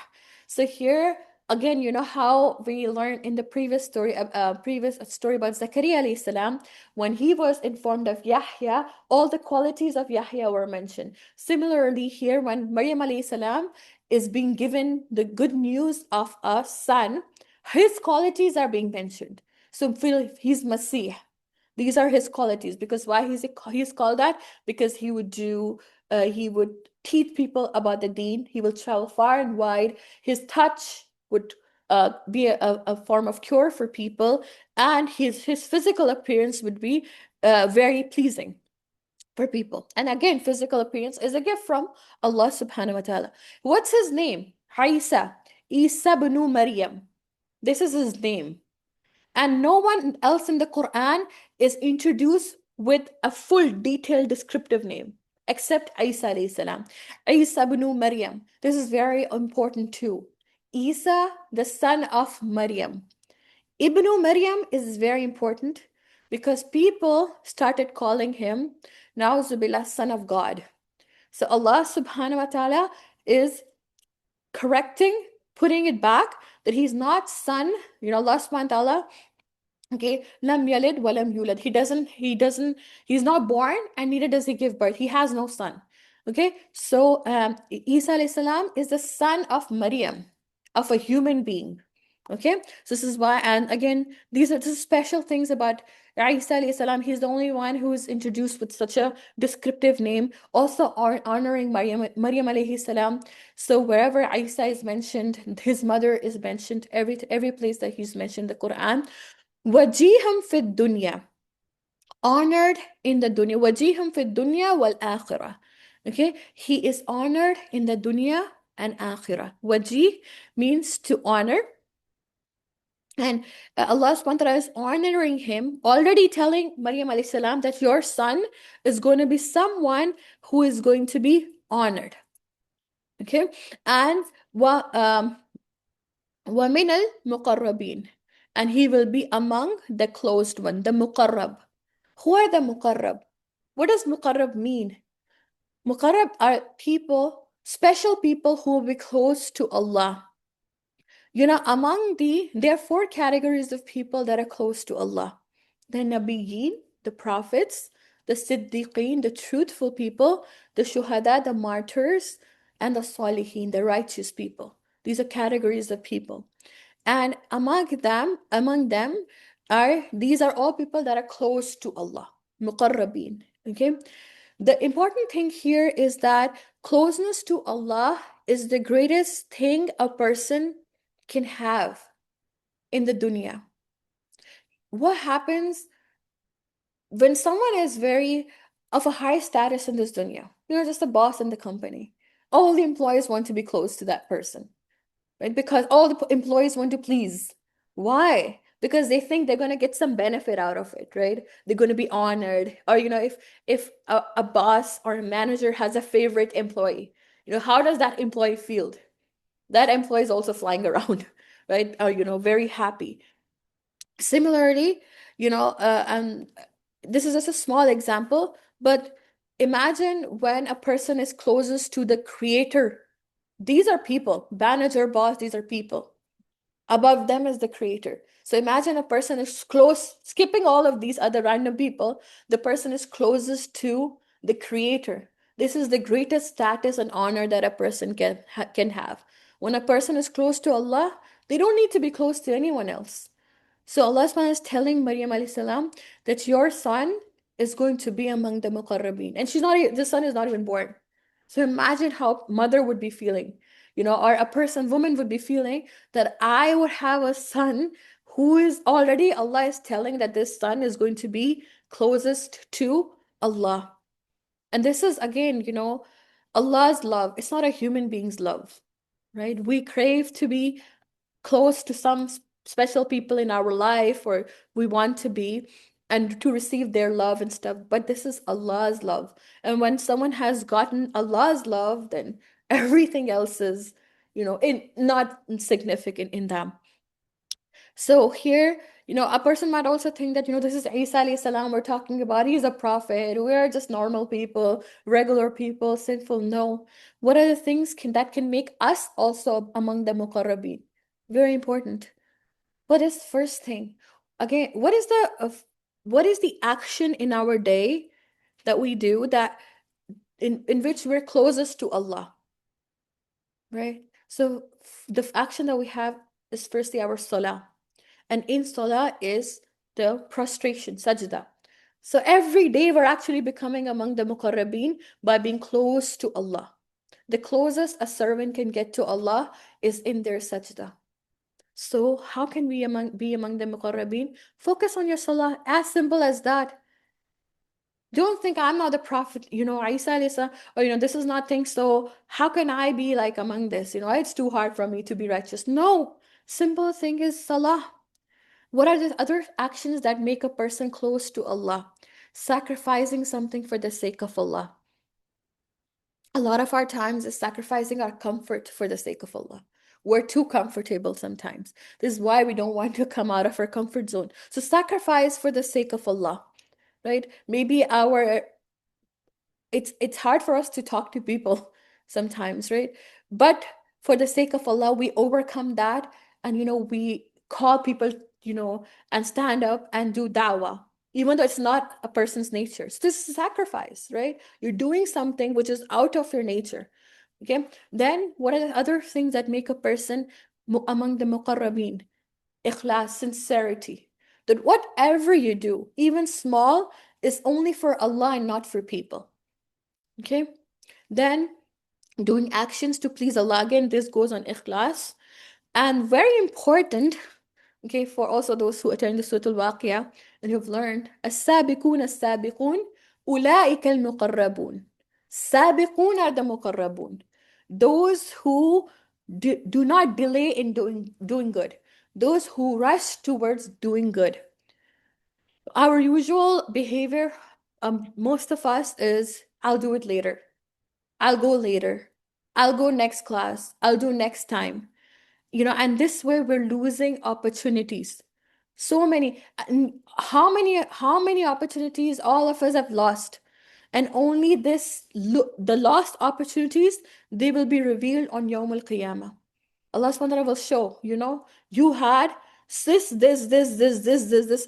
So here, Again, you know how we learned in the previous story about Zakaria alayhi salam, when he was informed of Yahya, all the qualities of Yahya were mentioned. Similarly, here when Maryam alayhi salam is being given the good news of a son, his qualities are being mentioned. So he's Masih. These are his qualities. Because why he's called that? Because he would teach people about the deen. He will travel far and wide. His touch would be a form of cure for people, and his physical appearance would be very pleasing for people. And again, physical appearance is a gift from Allah subhanahu wa ta'ala. What's his name? Isa ibn Maryam. This is his name. And no one else in the Quran is introduced with a full detailed descriptive name except Isa alayhi salam. Isa ibn Maryam. This is very important too. Isa, the son of Maryam. Ibn Maryam is very important because people started calling him Na'uzubillah, son of God. So Allah subhanahu wa ta'ala is correcting, putting it back that he's not son. You know, Allah subhanahu wa ta'ala, okay, lam yalid wa lam yulad. He's not born and neither does he give birth. He has no son. Okay, so Isa alayhi salam is the son of Maryam, of a human being. Okay, so this is why, and again, these are the special things about Isa alayhi salam. He's the only one who is introduced with such a descriptive name, also honoring Maryam alayhi salam. So wherever Isa is mentioned, his mother is mentioned, every place that he's mentioned in the Quran. وجيهم في الدنيا, honored in the dunya. وجيهم في الدنيا والآخرة. Okay, he is honored in the dunya and akhirah. Wajih means to honor, and Allah subhanahu wa ta'ala is honoring him, already telling Maryam alayhi salam that your son is going to be someone who is going to be honored. Okay, and وَمِنَ الْمُقَرَّبِينَ, and he will be among the closed one, the muqarrab. Who are the muqarrab? What does muqarrab mean? Muqarrab are people, special people who will be close to Allah. You know, there are four categories of people that are close to Allah. The Nabiyyin, the prophets, the Siddiqeen, the truthful people, the Shuhada, the martyrs, and the Salihin, the righteous people. These are categories of people. And among them these are all people that are close to Allah, muqarrabin. Okay. The important thing here is that closeness to Allah is the greatest thing a person can have in the dunya. What happens when someone is very of a high status in this dunya? You're just a boss in the company. All the employees want to be close to that person. Right? Because all the employees want to please. Why? Because they think they're going to get some benefit out of it, right? They're going to be honored. Or, you know, if a boss or a manager has a favorite employee, you know, how does that employee feel? That employee is also flying around, right? Or, you know, very happy. Similarly, you know, and this is just a small example, but imagine when a person is closest to the creator. These are people, manager, boss, these are people. Above them is the creator. So imagine a person is close, skipping all of these other random people, the person is closest to the creator. This is the greatest status and honor that a person can have. When a person is close to Allah, they don't need to be close to anyone else. So Allah subhanahu is telling Maryam alayhi salam that your son is going to be among the muqarrabin. And the son is not even born. So imagine how mother would be feeling, you know, or woman would be feeling that I would have a son who is already, Allah is telling that this son is going to be closest to Allah. And this is again, you know, Allah's love. It's not a human being's love, right? We crave to be close to some special people in our life, or we want to be, and to receive their love and stuff, but this is Allah's love. And when someone has gotten Allah's love, then everything else is, you know, not insignificant in them. So here, you know, a person might also think that, you know, this is Isa alayhi salam we're talking about. He's a prophet. We are just normal people, regular people, sinful. No. What are the things that can make us also among the muqarrabin? Very important. What is first thing? Again, what is the action in our day that we do that in which we're closest to Allah, right? So the action that we have is firstly our salah. And in salah is the prostration, sajda. So every day we're actually becoming among the muqarrabeen by being close to Allah. The closest a servant can get to Allah is in their sajda. So how can we be among the muqarrabeen? Focus on your salah, as simple as that. Don't think I'm not the prophet, Isa, or this is not thing. So how can I be like among this? It's too hard for me to be righteous. No, simple thing is salah. What are the other actions that make a person close to Allah? Sacrificing something for the sake of Allah. A lot of our times is sacrificing our comfort for the sake of Allah. We're too comfortable sometimes. This is why we don't want to come out of our comfort zone. So sacrifice for the sake of Allah, right? Maybe it's hard for us to talk to people sometimes, right? But for the sake of Allah, we overcome that, and we call people, and stand up and do dawah, even though it's not a person's nature. So this is sacrifice, right? You're doing something which is out of your nature. Okay. Then what are the other things that make a person among the muqarrabeen? Ikhlas, sincerity. That whatever you do, even small, is only for Allah and not for people. Okay. Then doing actions to please Allah. Again, this goes on ikhlas. And very important, okay, for also those who attend the Surah Al-Waqiyah and who've learned, السابقون السابقون أولئك المقربون. Sabiqun are the muqarrabun. Those who do not delay in doing good. Those who rush towards doing good. Our usual behavior, most of us, is I'll do it later. I'll go later. I'll go next class. I'll do next time. And this way we're losing opportunities. So many. How many opportunities all of us have lost? And only the lost opportunities, they will be revealed on Yawm al-Qiyamah. Allah subhanahu wa ta'ala will show, you had this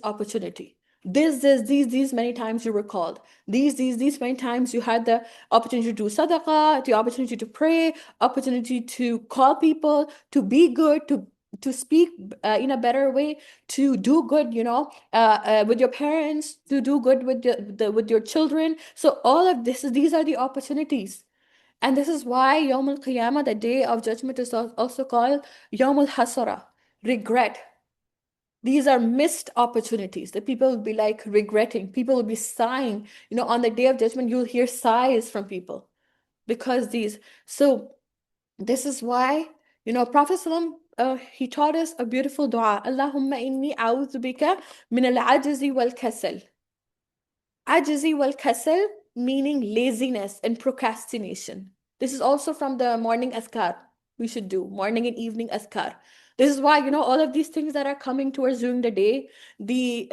opportunity. These many times you were called. These many times you had the opportunity to do sadaqah, the opportunity to pray, opportunity to call people, to be good, to speak in a better way, to do good, with your parents, to do good with your children. So all of these are the opportunities. And this is why Yawm al-Qiyamah, the day of judgment, is also called Yawm al-Hasara, regret. These are missed opportunities that people will be like regretting. People will be sighing. On the day of judgment, you'll hear sighs from people because these. So this is why, Prophet ﷺ, he taught us a beautiful dua. Allahumma inni a'udhu bika min al-ajzi wal-kasal. Ajizi wal kasal, meaning laziness and procrastination. This is also from the morning azkar we should do, morning and evening azkar. This is why, all of these things that are coming towards during the day, the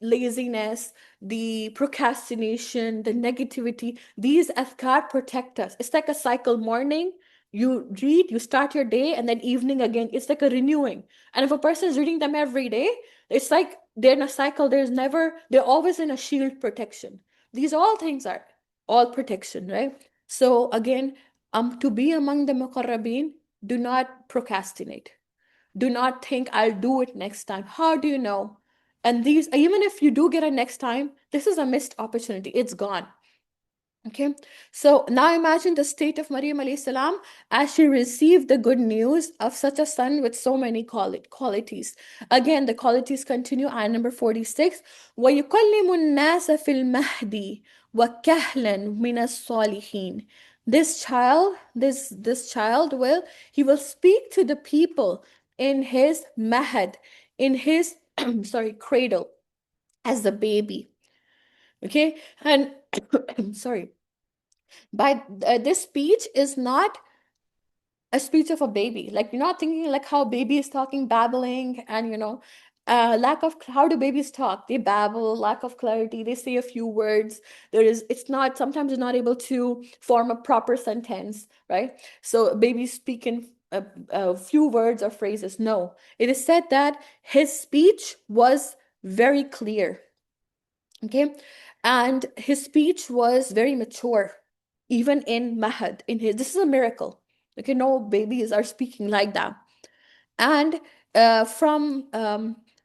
laziness, the procrastination, the negativity, these azkar protect us. It's like a cycle. Morning, you read, you start your day, and then evening again. It's like a renewing. And if a person is reading them every day, it's like they're in a cycle. They're always in a shield protection. These all things are all protection, right? So again, to be among the muqarrabeen, do not procrastinate. Do not think I'll do it next time. How do you know? And these, even if you do get a next time, this is a missed opportunity. It's gone. Okay, so now imagine the state of Maryam alayhi salam as she received the good news of such a son with so many qualities. Again, the qualities continue. Ayah number 46. وَيُكَلِّمُ النَّاسَ فِي الْمَهْدِ وَكَهْلًا مِنَ الصَّالِحِينَ. This child will speak to the people in his mahad, in his cradle, as the baby. Okay, and sorry, by this speech is not a speech of a baby. Like, you're not thinking like how baby is talking, babbling, and lack of, how do babies talk? They babble, lack of clarity, they say a few words. Sometimes they're not able to form a proper sentence, right? So babies speak in a few words or phrases. No, it is said that his speech was very clear. Okay, and his speech was very mature, even in Mahad. In his, this is a miracle. Okay, no babies are speaking like that. And from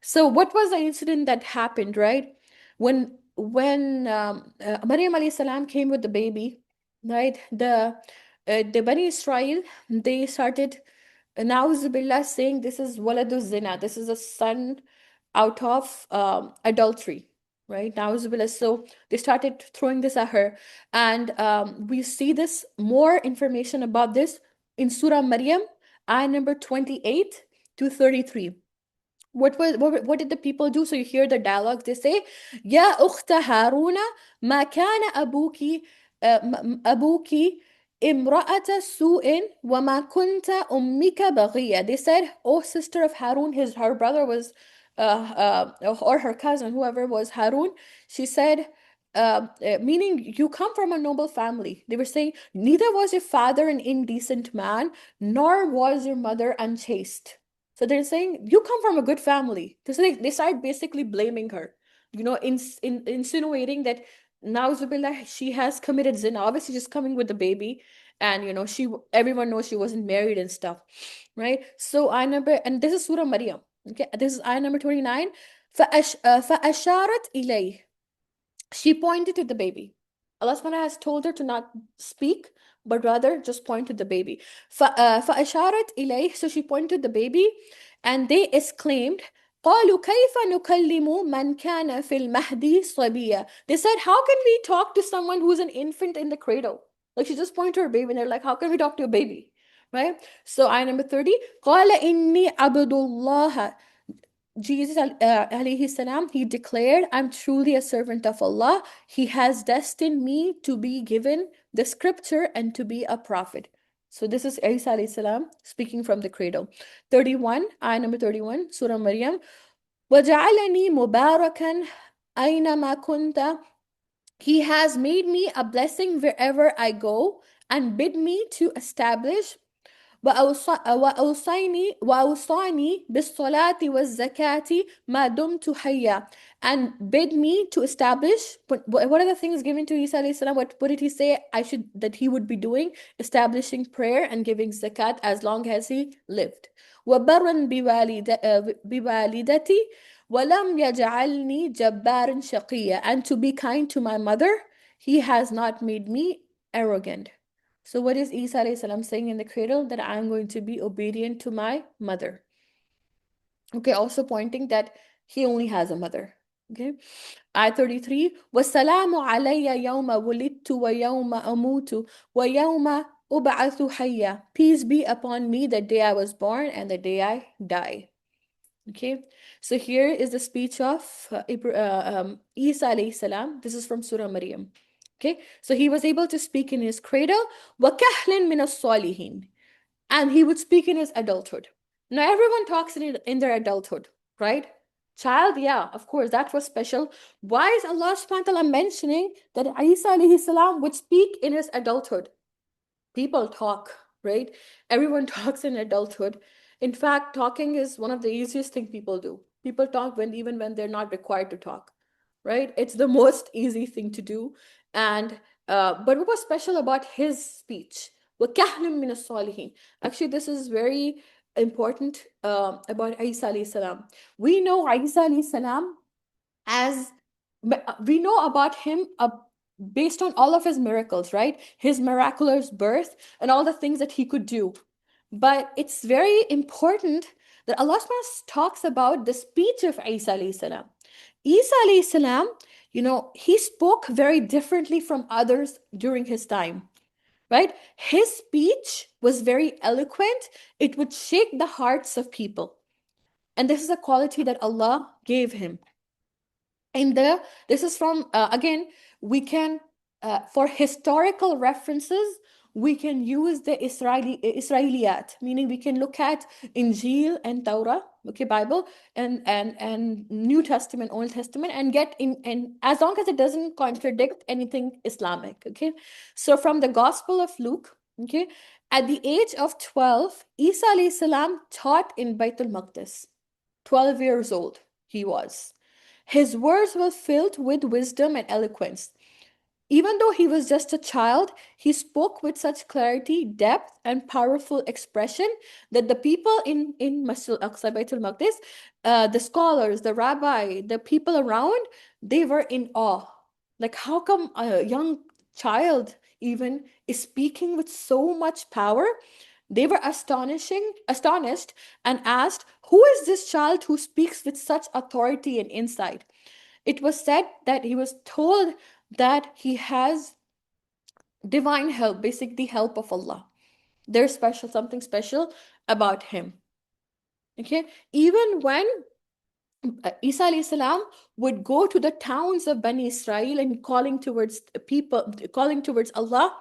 so what was the incident that happened, right? When Maryam alayhi salam came with the baby, right? The Bani Israel, they started Na'uzubillah saying this is waladu zina. This is a son out of adultery, right? Na'uzubillah. So they started throwing this at her. And we see this more information about this in Surah Maryam, ayah number 28 to 33. What did the people do? So you hear the dialogue. They say, "Ya ukhta Haruna, ma kana abuki imra'ata su'in wa ma kunta ummika baghiya." They said, "Oh, sister of Harun," her brother was, or her cousin, whoever was Harun. She said, meaning you come from a noble family. They were saying, neither was your father an indecent man, nor was your mother unchaste. So they're saying you come from a good family. So they start basically blaming her, insinuating that Nauzubillah, she has committed zina. Obviously, just coming with the baby, and everyone knows she wasn't married and stuff, right? So I number, and this is Surah Maryam. Okay, this is ayah number 29. فَأَشَارَتْ إِلَيْهِ. She pointed to the baby. Allah subhanahu has told her to not speak, but rather just point to the baby. فَأَشَارَتْ إِلَيْهِ. So she pointed to the baby, and they exclaimed, قالوا كيف نكلم من كان في المهدي صبيا. They said, how can we talk to someone who's an infant in the cradle? Like, she just pointed to her baby, and they're like, how can we talk to a baby? Right? So ayah number 30. قال إني عبد الله. Jesus alayhi salam, he declared, I'm truly a servant of Allah. He has destined me to be given the scripture and to be a prophet. So this is Isa alayhi salam speaking from the cradle. 31, ayah number 31, Surah Maryam. وَجَعَلَنِي مُبَارَكًا أَيْنَمَا كُنْتَ. He has made me a blessing wherever I go, and bid me to establish وأوصاني بالصلاة والزكاة ما دمت حيا, and bid me to establish. What are the things given to Isa alayhi salam? What did he say that he would be doing? Establishing prayer and giving zakat as long as he lived. وبرا بوالدتي ولم يجعلني جبارا شقيا, and to be kind to my mother. He has not made me arrogant. So what is Isa alayhi salam saying in the cradle? That I'm going to be obedient to my mother. Okay, also pointing that he only has a mother. Okay. Ayah 33. وَالسَّلَامُ عَلَيَّ يَوْمَ وُلِدْتُ وَيَوْمَ أَمُوتُ وَيَوْمَ أُبْعَثُ حَيًّا. Peace be upon me the day I was born and the day I die. Okay, so here is the speech of Isa alayhi salam. This is from Surah Maryam. Okay, so he was able to speak in his cradle, وَكَهْلٍ مِنَ الصَّالِحِينَ, and he would speak in his adulthood. Now everyone talks in their adulthood, right? Child, yeah, of course, that was special. Why is Allah subhanahu wa ta'ala mentioning that Isa alayhi salam would speak in his adulthood? People talk, right? Everyone talks in adulthood. In fact, talking is one of the easiest thing people do. People talk even when they're not required to talk, right? It's the most easy thing to do. And but what was special about his speech? وَكَهْلٌ مِّنَ الصَّالِحِينَ. Actually, this is very important about Isa alayhi salam. We know Isa alayhi salam as we know about him based on all of his miracles, right? His miraculous birth and all the things that he could do. But it's very important that Allah talks about the speech of Isa alayhi salam. Isa alayhi salam, he spoke very differently from others during his time, right? His speech was very eloquent. It would shake the hearts of people. And this is a quality that Allah gave him. This is from again, we can for historical references, we can use the Israeliyat, meaning we can look at Injil and Torah, okay, Bible, and New Testament, Old Testament, and get in, and as long as it doesn't contradict anything Islamic. Okay, so from the Gospel of Luke, Okay. At the age of 12, Isa alayhi salam taught in Baitul Maqdis. 12 years old he was. His words were filled with wisdom and eloquence. Even though he was just a child, he spoke with such clarity, depth, and powerful expression that the people in Masjid al-Aqsa, Baitul Maqdis, the scholars, the rabbi, the people around, they were in awe. Like, how come a young child even is speaking with so much power? They were astonished, and asked, "Who is this child who speaks with such authority and insight?" It was said that he was told that he has divine help, basically help of Allah. There's special, something special about him. Okay, even when Isa alayhi salam would go to the towns of Bani Israel and calling towards people, calling towards Allah,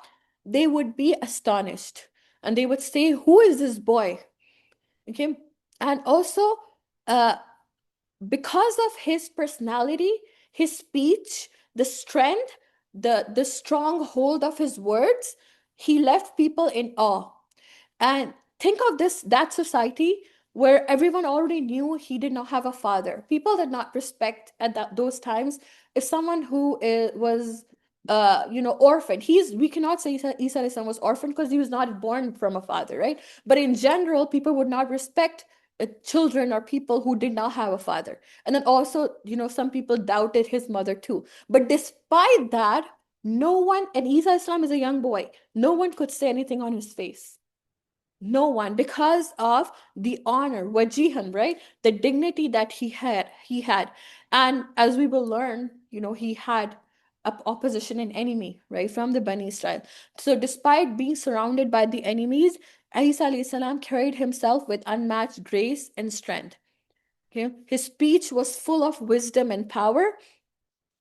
they would be astonished and they would say, "Who is this boy?" Okay, and also, uh, because of his personality, his speech, the strength, the strong hold of his words, he left people in awe. And think of this, that society where everyone already knew he did not have a father. People did not respect at those times if someone who was orphaned. We cannot say Isa alayhi salam was orphaned because he was not born from a father, right? But in general, people would not respect children or people who did not have a father. And then also, some people doubted his mother too. But despite that, no one, and Isa Islam is a young boy, no one could say anything on his face. No one, because of the honor, wajihan, right? The dignity that he had. And as we will learn, he had opposition and enemy, right, from the Bani Israel. So despite being surrounded by the enemies, Isa alayhi salam carried himself with unmatched grace and strength. Okay, his speech was full of wisdom and power.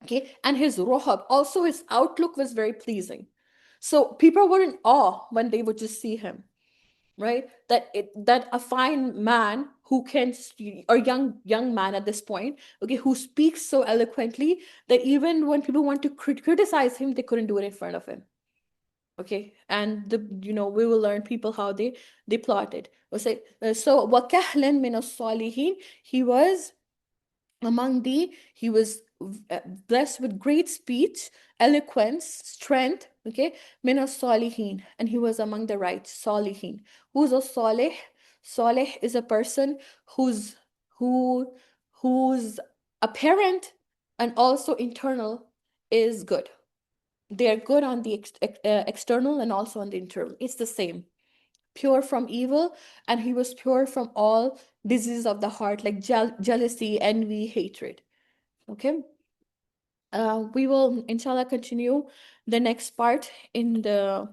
Okay, and his rohab, also his outlook was very pleasing. So people were in awe when they would just see him, right? That a fine man who can, or young man at this point, okay, who speaks so eloquently that even when people want to criticize him, they couldn't do it in front of him. Okay, and we will learn people how they plotted. So وَكَهْلًا مِنَ الصَّالِحِينَ, he was he was blessed with great speech, eloquence, strength. Okay, min salihin, and he was among the right salihin. Who's a salih? Salih is a person who whose apparent and also internal is good. They are good on the external and also on the internal. It's the same, pure from evil, and he was pure from all diseases of the heart, like jealousy, envy, hatred. Okay, we will inshallah continue the next part in the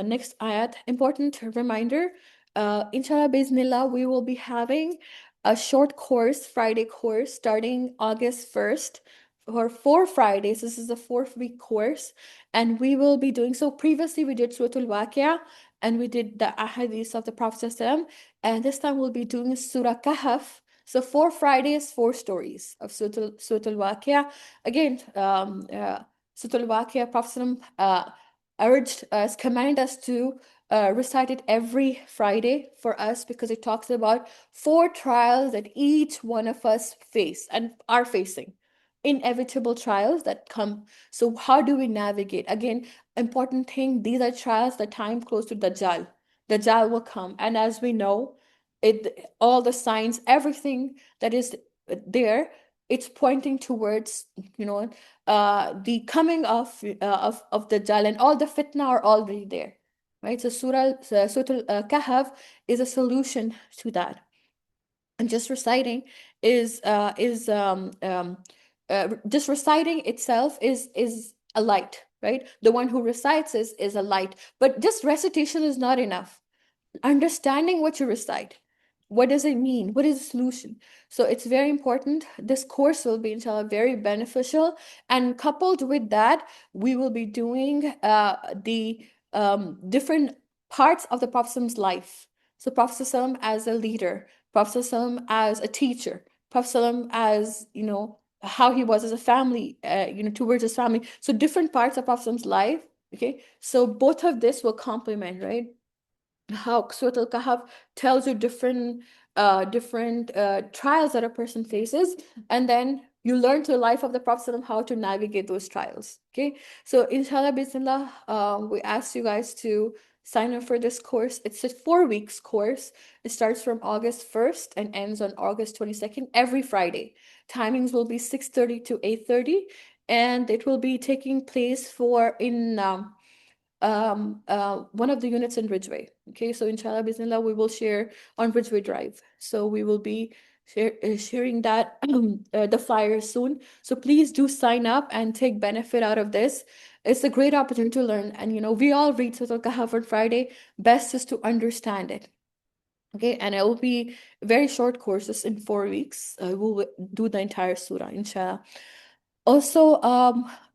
next ayat. Important reminder, inshallah bismillah, we will be having a short course, Friday course, starting August 1st for 4 Fridays. This is the fourth week course, and we will be doing so. Previously we did Surah Al-Waqi'ah and we did the ahadith of the Prophet ﷺ, and this time we'll be doing Surah Kahf. So 4 Fridays, 4 stories of Surah Al-Waqi'ah. Again, Surah Al-Waqi'ah, Prophet urged us, commanded us to recite it every Friday for us, because it talks about 4 trials that each one of us face and are facing. Inevitable trials that come. So how do we navigate? Again, important thing, these are trials, the time close to Dajjal. Dajjal will come. And as we know, all the signs, everything that is there, it's pointing towards the coming of Dajjal, and all the fitna are already there, right? So Surah Kahf is a solution to that. And just reciting itself is a light, right? The one who recites is a light, but just recitation is not enough. Understanding what you recite, what does it mean, what is the solution? So it's very important. This course will be inshallah very beneficial, and coupled with that, we will be doing the different parts of the Prophet's life. So Prophet as a leader, Prophet as a teacher, Prophet as how he was as a family, towards his family. So different parts of Prophet's life Okay, so both of this will complement, right? How Surah Al-Kahf tells you different trials that a person faces, and then you learn through the life of the Prophet ﷺ how to navigate those trials. Okay, so inshallah, bismillah, we ask you guys to sign up for this course. It's a 4 weeks course. It starts from August 1st and ends on August 22nd every Friday. Timings will be 6:30 to 8:30, and it will be taking place for in one of the units in Ridgeway. Okay, so inshallah, bismillah, we will share on Ridgeway Drive. So we will be sharing that the flyer soon. So please do sign up and take benefit out of this. It's a great opportunity to learn. And we all read Surah Al-Kahf on Friday. Best is to understand it. Okay, and it will be very short courses in 4 weeks. We'll do the entire surah, inshallah. Also,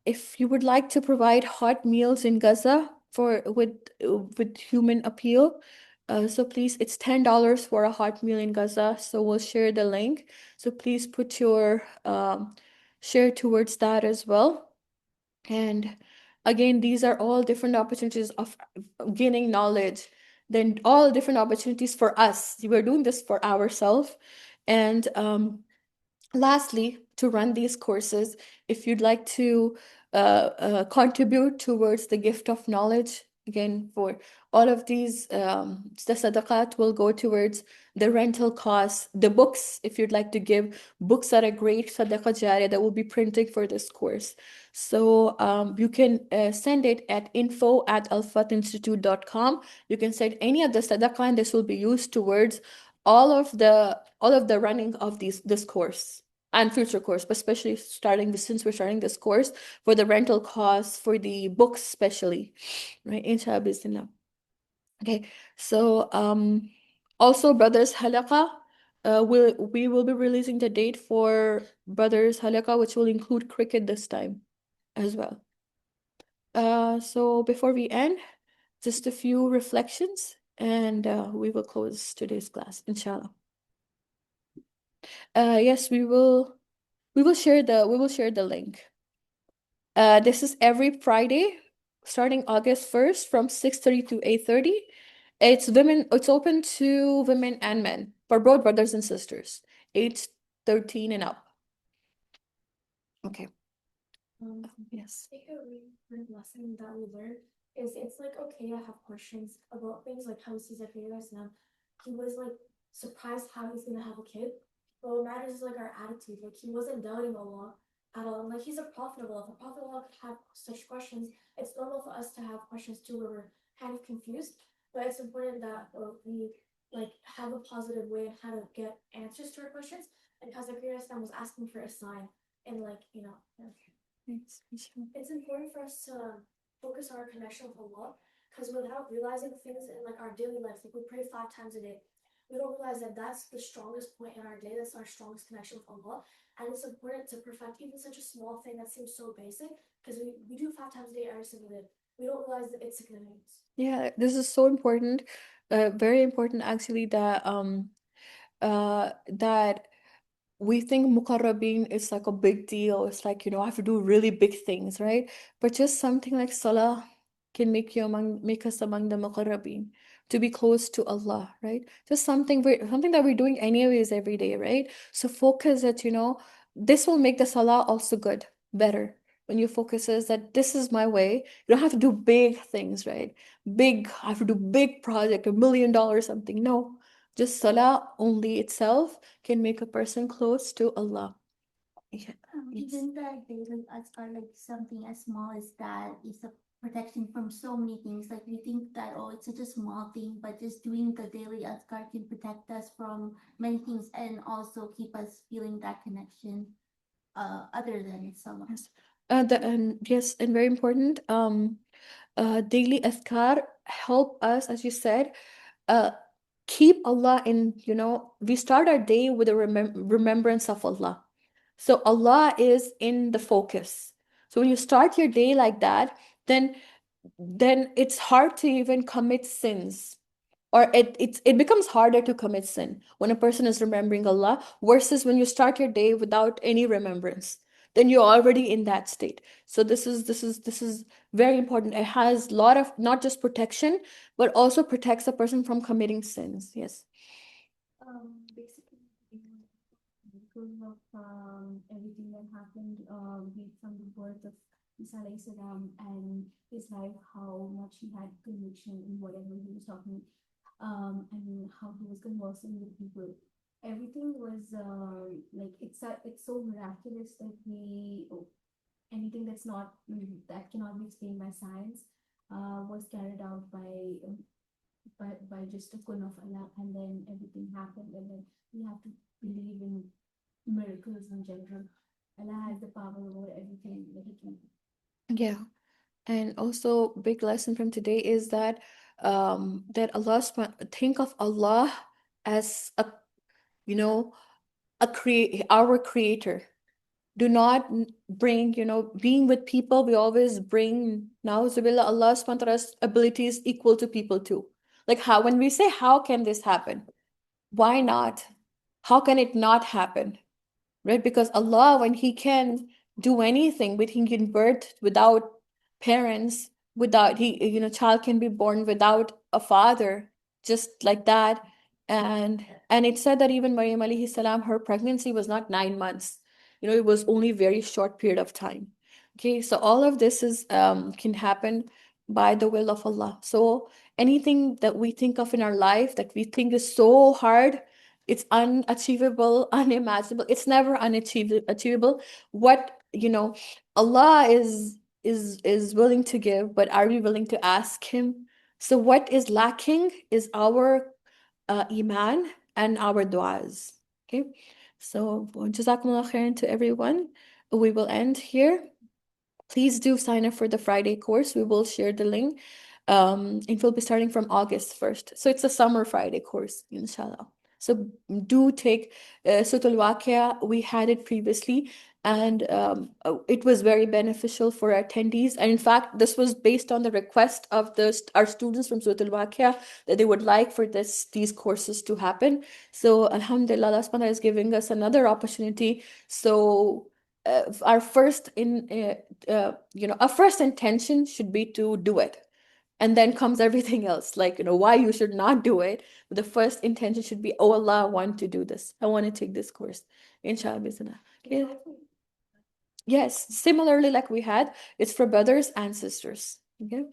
if you would like to provide hot meals in Gaza for with human appeal, so please, it's $10 for a hot meal in Gaza. So we'll share the link. So please put your share towards that as well. And again, these are all different opportunities of gaining knowledge. Then all different opportunities for us. We're doing this for ourselves, and lastly, to run these courses, if you'd like to contribute towards the gift of knowledge, again, for all of these, the sadaqat will go towards the rental costs, the books, if you'd like to give books that are great sadaqah jariyah that will be printing for this course. So you can send it at info@alfatinstitute.com. You can send any of the sadaqah, and this will be used towards all of the running of this course and future course, but especially since we're starting this course, for the rental costs, for the books especially, right? Inshallah, bismillah. Okay, so also Brothers Halaqa, we will be releasing the date for Brothers Halaqa, which will include cricket this time as well. So before we end, just a few reflections, and we will close today's class, inshallah. Yes, we will share the link. This is every Friday, starting August 1st from 6:30 to 8:30. It's open to women and men, for both brothers and sisters, age 13 and up. Okay. Yes. I think a really important lesson that we learned is it's like okay to have questions about things like how he sees Zachariah now. He was like surprised how he's gonna have a kid. But what matters is like our attitude. Like he wasn't doubting Allah at all. And like he's a prophet of Allah. If a prophet of Allah could have such questions, it's normal for us to have questions too where we're kind of confused. But it's important that we like have a positive way on how to get answers to our questions. And because Zachariah was asking for a sign and like, Thanks. it's important for us to focus on our connection with Allah because without realizing things in like our daily life, like we pray 5 times a day, we don't realize that that's the strongest point in our day. That's our strongest connection with Allah, and it's important to perfect even such a small thing that seems so basic because we do 5 times a day every single day. We don't realize that its significance. Yeah, this is so important, very important actually, that we think muqarrabin is like a big deal. It's like, I have to do really big things, right? But just something like salah can make us among the muqarrabin, to be close to Allah, right? Just something that we're doing anyways every day, right? So focus that, this will make the salah also good, better. When you focus is that this is my way, you don't have to do big things, right? I have to do big project, $1 million something. No, just salah only itself can make a person close to Allah. Yeah. Yes. Even the daily azkar, like something as small as that, is a protection from so many things. Like we think that, oh, it's such a small thing, but just doing the daily azkar can protect us from many things and also keep us feeling that connection other than salah. Yes. Yes, and very important. Daily azkar help us, as you said, uh, keep Allah in, we start our day with a remembrance of Allah. So Allah is in the focus. So when you start your day like that, then it's hard to even commit sins, or it becomes harder to commit sin when a person is remembering Allah versus when you start your day without any remembrance. then you're already in that state. So this is very important. It has a lot of not just protection, but also protects a person from committing sins. Yes. Basically, because of everything that happened from the birth of Isa alayhi salam and his life, how much he had conviction in whatever he was talking, and how he was conversing with people. Everything was like it's so miraculous that anything that cannot be explained by science was carried out by just a kun of Allah, and then everything happened, and then we have to believe in miracles in general. Allah has the power over everything that He can. Yeah. And also big lesson from today is that that think of Allah as a, you know, our creator. Do not bring, being with people, we always bring na'uzubillah, Allah subhanahu wa ta'ala's abilities equal to people too. Like how when we say how can this happen? Why not? How can it not happen? Right? Because Allah, when He can do anything, when He can birth without parents, without child can be born without a father, just like that. And it said that even Maryam alayhi salam, her pregnancy was not 9 months. It was only a very short period of time. Okay, so all of this is can happen by the will of Allah. So anything that we think of in our life that we think is so hard, it's unachievable, unimaginable. It's never achievable. What, Allah is willing to give, but are we willing to ask Him? So what is lacking is our iman and our du'as. Okay. So jazakumullah khairan to everyone. We will end here. Please do sign up for the Friday course. We will share the link. It will be starting from August 1st. So it's a summer Friday course, inshallah. So do take Surah Al-Waqi'ah. We had it previously, and it was very beneficial for our attendees. And in fact, this was based on the request of our students from Surah Al-Waqi'ah that they would like for these courses to happen. So Alhamdulillah, Allah subhanahu wa ta'ala is giving us another opportunity. So our first intention should be to do it, and then comes everything else, like why you should not do it. But the first intention should be, oh Allah, I want to do this, I want to take this course, inshallah bismillah. Okay. Yes, similarly like we had, it's for brothers and sisters. Okay.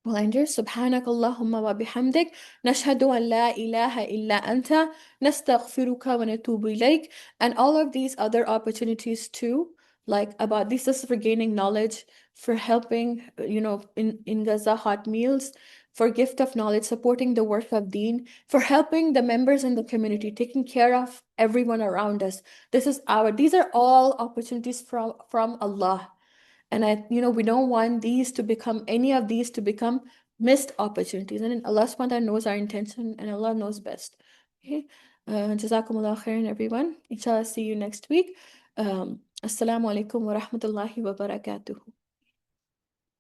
Well, Angel, سبحانك اللهم وبحمدك نشهد أن لا إله إلا أنت نستغفرك ونتوب إليك. And all of these other opportunities too, like about this is for gaining knowledge, for helping, in Gaza hot meals, for gift of knowledge, supporting the work of Deen, for helping the members in the community, taking care of everyone around us. These are all opportunities from Allah. And we don't want any of these to become missed opportunities. And then Allah subhanahu wa ta'ala knows our intention, and Allah knows best. Okay. Jazakumullah khairan, everyone. Inshallah, see you next week. Assalamu alaikum wa rahmatullahi wa barakatuh.